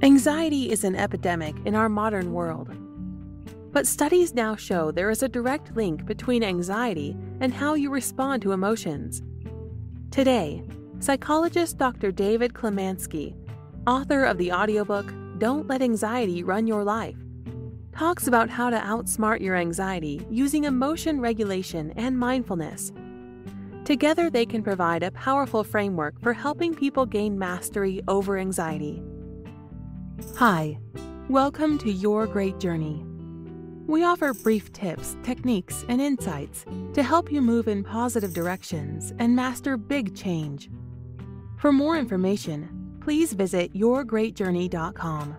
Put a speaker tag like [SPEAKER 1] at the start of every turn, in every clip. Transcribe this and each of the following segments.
[SPEAKER 1] Anxiety is an epidemic in our modern world. But studies now show there is a direct link between anxiety and how you respond to emotions. Today, psychologist Dr. David Kelmanski, author of the audiobook Don't Let Anxiety Run Your Life, talks about how to outsmart your anxiety using emotion regulation and mindfulness. Together, they can provide a powerful framework for helping people gain mastery over anxiety. Hi, welcome to Your Great Journey. We offer brief tips, techniques, and insights to help you move in positive directions and master big change. For more information, please visit yourgreatjourney.com.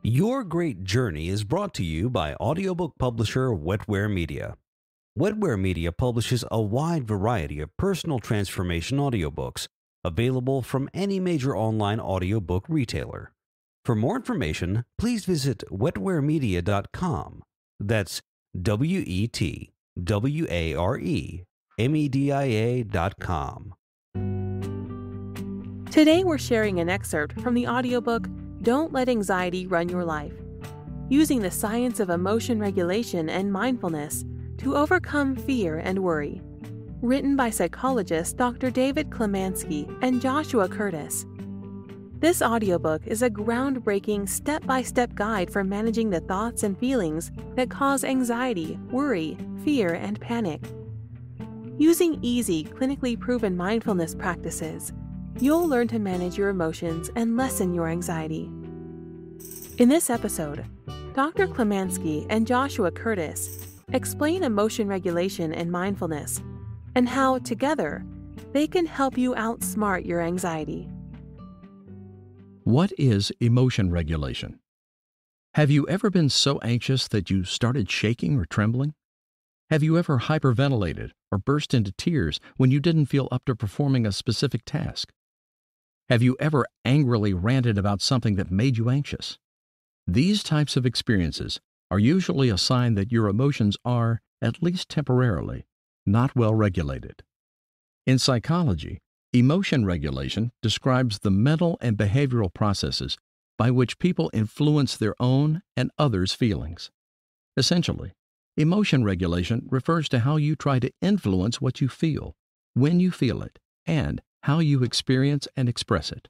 [SPEAKER 2] Your Great Journey is brought to you by audiobook publisher Wetware Media. Wetware Media publishes a wide variety of personal transformation audiobooks available from any major online audiobook retailer. For more information, please visit wetwaremedia.com. That's wetwaremedia.com.
[SPEAKER 1] Today we're sharing an excerpt from the audiobook Don't Let Anxiety Run Your Life, using the science of emotion regulation and mindfulness to overcome fear and worry, written by psychologists Dr. David Kelmanski and Joshua Curtiss. This audiobook is a groundbreaking step-by-step guide for managing the thoughts and feelings that cause anxiety, worry, fear, and panic. Using easy, clinically proven mindfulness practices, you'll learn to manage your emotions and lessen your anxiety. In this episode, Dr. Kelmanski and Joshua Curtiss explain emotion regulation and mindfulness, and how, together, they can help you outsmart your anxiety.
[SPEAKER 3] What is emotion regulation? Have you ever been so anxious that you started shaking or trembling? Have you ever hyperventilated or burst into tears when you didn't feel up to performing a specific task? Have you ever angrily ranted about something that made you anxious? These types of experiences are usually a sign that your emotions are, at least temporarily, not well regulated. In psychology, emotion regulation describes the mental and behavioral processes by which people influence their own and others' feelings. Essentially, emotion regulation refers to how you try to influence what you feel, when you feel it, and how you experience and express it.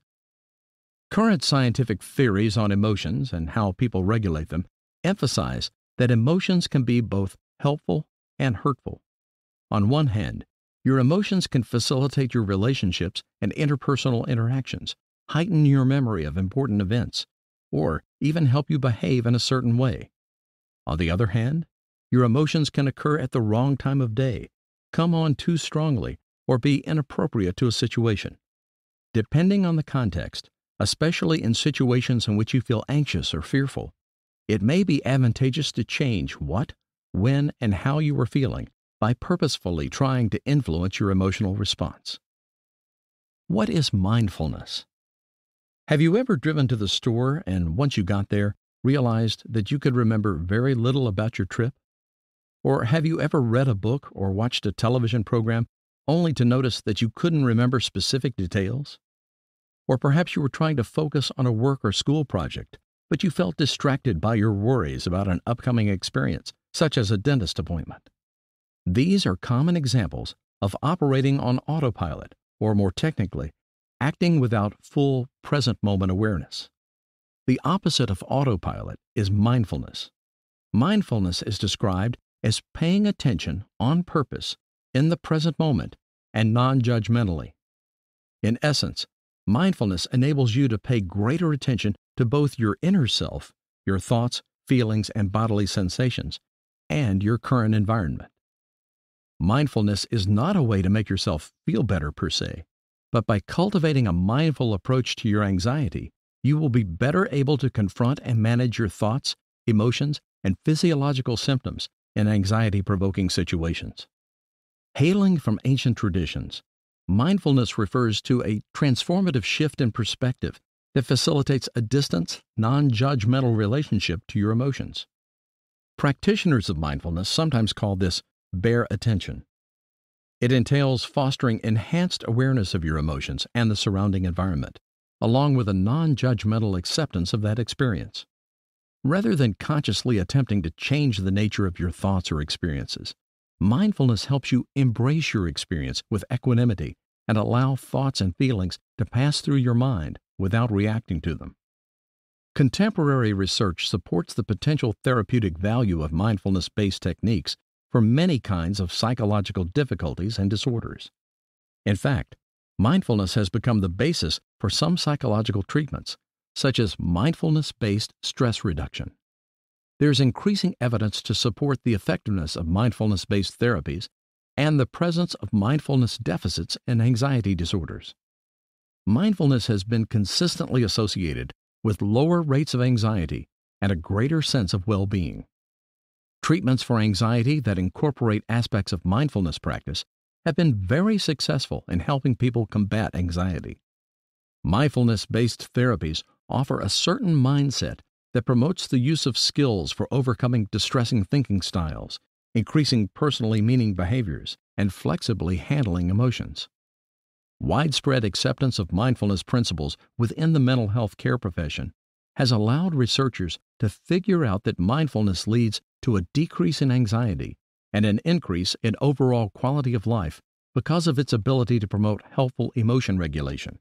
[SPEAKER 3] Current scientific theories on emotions and how people regulate them emphasize that emotions can be both helpful and hurtful. On one hand, your emotions can facilitate your relationships and interpersonal interactions, heighten your memory of important events, or even help you behave in a certain way. On the other hand, your emotions can occur at the wrong time of day, come on too strongly, or be inappropriate to a situation. Depending on the context, especially in situations in which you feel anxious or fearful, it may be advantageous to change what, when, and how you are feeling by purposefully trying to influence your emotional response. What is mindfulness? Have you ever driven to the store and once you got there, realized that you could remember very little about your trip? Or have you ever read a book or watched a television program only to notice that you couldn't remember specific details? Or perhaps you were trying to focus on a work or school project, but you felt distracted by your worries about an upcoming experience, such as a dentist appointment. These are common examples of operating on autopilot, or more technically, acting without full present moment awareness. The opposite of autopilot is mindfulness. Mindfulness is described as paying attention on purpose in the present moment and non-judgmentally. In essence, mindfulness enables you to pay greater attention to both your inner self, your thoughts, feelings, and bodily sensations, and your current environment. Mindfulness is not a way to make yourself feel better per se, but by cultivating a mindful approach to your anxiety, you will be better able to confront and manage your thoughts, emotions, and physiological symptoms in anxiety-provoking situations. Hailing from ancient traditions, mindfulness refers to a transformative shift in perspective that facilitates a distant, non-judgmental relationship to your emotions. Practitioners of mindfulness sometimes call this bare attention. It entails fostering enhanced awareness of your emotions and the surrounding environment, along with a non-judgmental acceptance of that experience. Rather than consciously attempting to change the nature of your thoughts or experiences, mindfulness helps you embrace your experience with equanimity and allow thoughts and feelings to pass through your mind without reacting to them. Contemporary research supports the potential therapeutic value of mindfulness-based techniques for many kinds of psychological difficulties and disorders. In fact, mindfulness has become the basis for some psychological treatments, such as mindfulness-based stress reduction. There's increasing evidence to support the effectiveness of mindfulness-based therapies and the presence of mindfulness deficits in anxiety disorders. Mindfulness has been consistently associated with lower rates of anxiety and a greater sense of well-being. Treatments for anxiety that incorporate aspects of mindfulness practice have been very successful in helping people combat anxiety. Mindfulness-based therapies offer a certain mindset that promotes the use of skills for overcoming distressing thinking styles, increasing personally meaning behaviors, and flexibly handling emotions. Widespread acceptance of mindfulness principles within the mental health care profession has allowed researchers to figure out that mindfulness leads to a decrease in anxiety and an increase in overall quality of life because of its ability to promote helpful emotion regulation.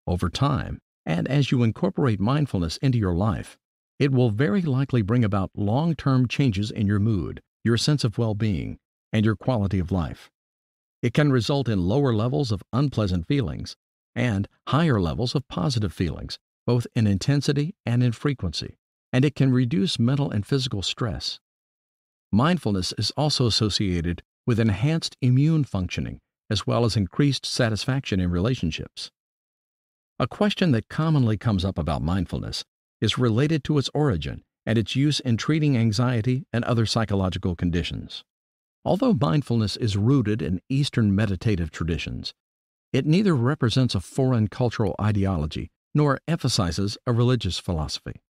[SPEAKER 3] Over time, and as you incorporate mindfulness into your life, it will very likely bring about long-term changes in your mood, your sense of well-being, and your quality of life. It can result in lower levels of unpleasant feelings and higher levels of positive feelings, both in intensity and in frequency, and it can reduce mental and physical stress. Mindfulness is also associated with enhanced immune functioning as well as increased satisfaction in relationships. A question that commonly comes up about mindfulness is related to its origin and its use in treating anxiety and other psychological conditions. Although mindfulness is rooted in Eastern meditative traditions, it neither represents a foreign cultural ideology nor emphasizes a religious philosophy.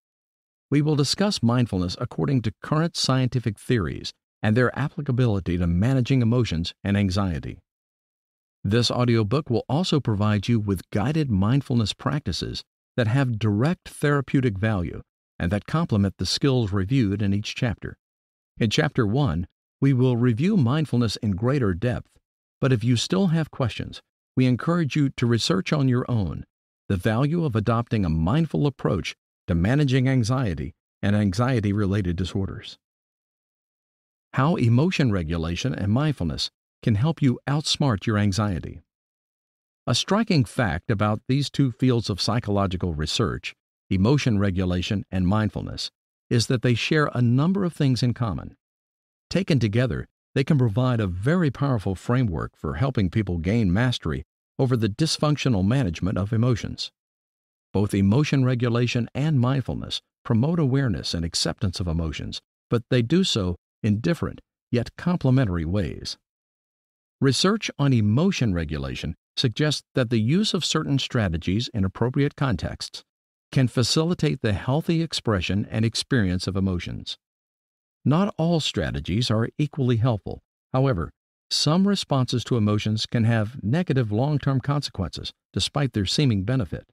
[SPEAKER 3] We will discuss mindfulness according to current scientific theories and their applicability to managing emotions and anxiety. This audiobook will also provide you with guided mindfulness practices that have direct therapeutic value and that complement the skills reviewed in each chapter. In Chapter 1, we will review mindfulness in greater depth, but if you still have questions, we encourage you to research on your own the value of adopting a mindful approach to managing anxiety and anxiety-related disorders. How emotion regulation and mindfulness can help you outsmart your anxiety. A striking fact about these two fields of psychological research, emotion regulation and mindfulness, is that they share a number of things in common. Taken together, they can provide a very powerful framework for helping people gain mastery over the dysfunctional management of emotions. Both emotion regulation and mindfulness promote awareness and acceptance of emotions, but they do so in different yet complementary ways. Research on emotion regulation suggests that the use of certain strategies in appropriate contexts can facilitate the healthy expression and experience of emotions. Not all strategies are equally helpful. However, some responses to emotions can have negative long-term consequences despite their seeming benefit.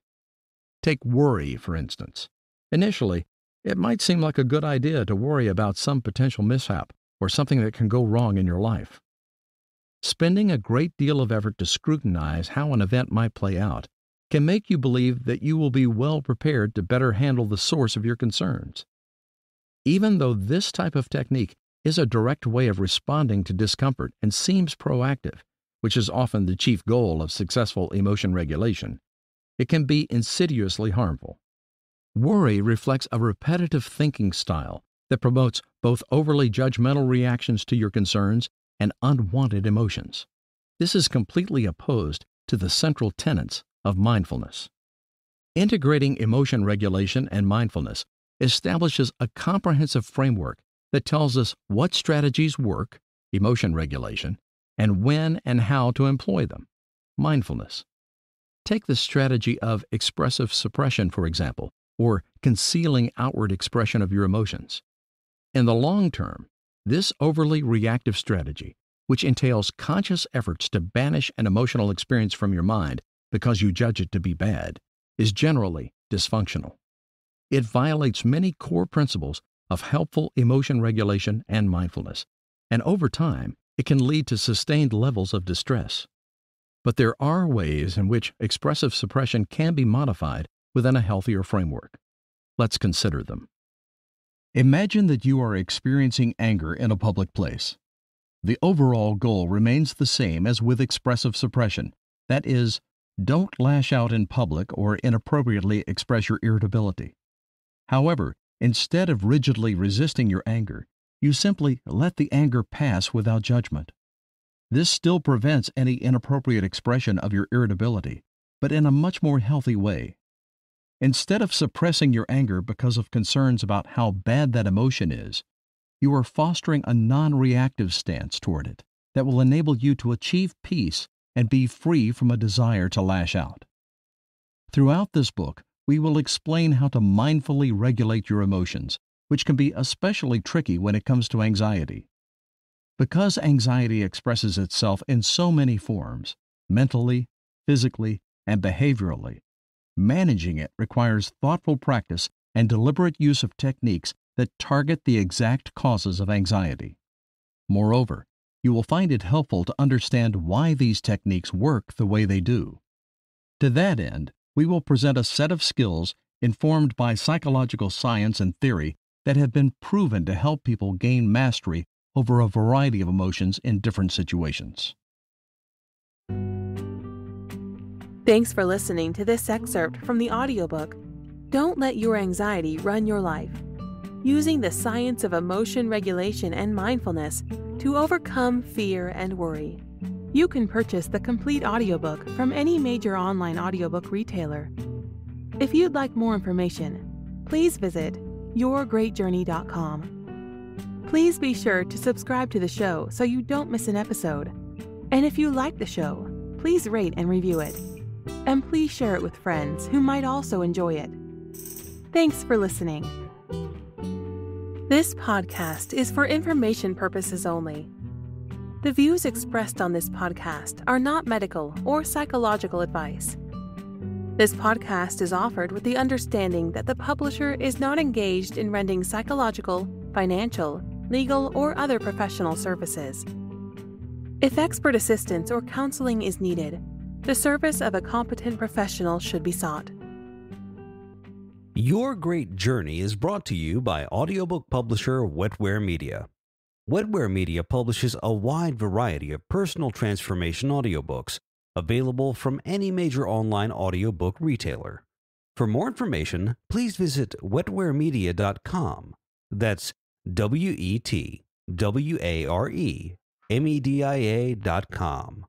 [SPEAKER 3] Take worry, for instance. Initially, it might seem like a good idea to worry about some potential mishap or something that can go wrong in your life. Spending a great deal of effort to scrutinize how an event might play out can make you believe that you will be well prepared to better handle the source of your concerns. Even though this type of technique is a direct way of responding to discomfort and seems proactive, which is often the chief goal of successful emotion regulation, it can be insidiously harmful. Worry reflects a repetitive thinking style that promotes both overly judgmental reactions to your concerns and unwanted emotions. This is completely opposed to the central tenets of mindfulness. Integrating emotion regulation and mindfulness establishes a comprehensive framework that tells us what strategies work, emotion regulation, and when and how to employ them, mindfulness. Take the strategy of expressive suppression, for example, or concealing outward expression of your emotions. In the long term, this overly reactive strategy, which entails conscious efforts to banish an emotional experience from your mind because you judge it to be bad, is generally dysfunctional. It violates many core principles of helpful emotion regulation and mindfulness, and over time, it can lead to sustained levels of distress. But there are ways in which expressive suppression can be modified within a healthier framework. Let's consider them. Imagine that you are experiencing anger in a public place. The overall goal remains the same as with expressive suppression. That is, don't lash out in public or inappropriately express your irritability. However, instead of rigidly resisting your anger, you simply let the anger pass without judgment. This still prevents any inappropriate expression of your irritability, but in a much more healthy way. Instead of suppressing your anger because of concerns about how bad that emotion is, you are fostering a non-reactive stance toward it that will enable you to achieve peace and be free from a desire to lash out. Throughout this book, we will explain how to mindfully regulate your emotions, which can be especially tricky when it comes to anxiety. Because anxiety expresses itself in so many forms, mentally, physically, and behaviorally, managing it requires thoughtful practice and deliberate use of techniques that target the exact causes of anxiety. Moreover, you will find it helpful to understand why these techniques work the way they do. To that end, we will present a set of skills informed by psychological science and theory that have been proven to help people gain mastery over a variety of emotions in different situations.
[SPEAKER 1] Thanks for listening to this excerpt from the audiobook, Don't Let Your Anxiety Run Your Life, Using the Science of Emotion Regulation and Mindfulness to Overcome Fear and Worry. You can purchase the complete audiobook from any major online audiobook retailer. If you'd like more information, please visit yourgreatjourney.com. Please be sure to subscribe to the show so you don't miss an episode. And if you like the show, please rate and review it. And please share it with friends who might also enjoy it. Thanks for listening. This podcast is for information purposes only. The views expressed on this podcast are not medical or psychological advice. This podcast is offered with the understanding that the publisher is not engaged in rendering psychological, financial, legal, or other professional services. If expert assistance or counseling is needed, the service of a competent professional should be sought.
[SPEAKER 2] Your Great Journey is brought to you by audiobook publisher Wetware Media. Wetware Media publishes a wide variety of personal transformation audiobooks available from any major online audiobook retailer. For more information, please visit wetwaremedia.com. That's WETWAREMEDIA.com.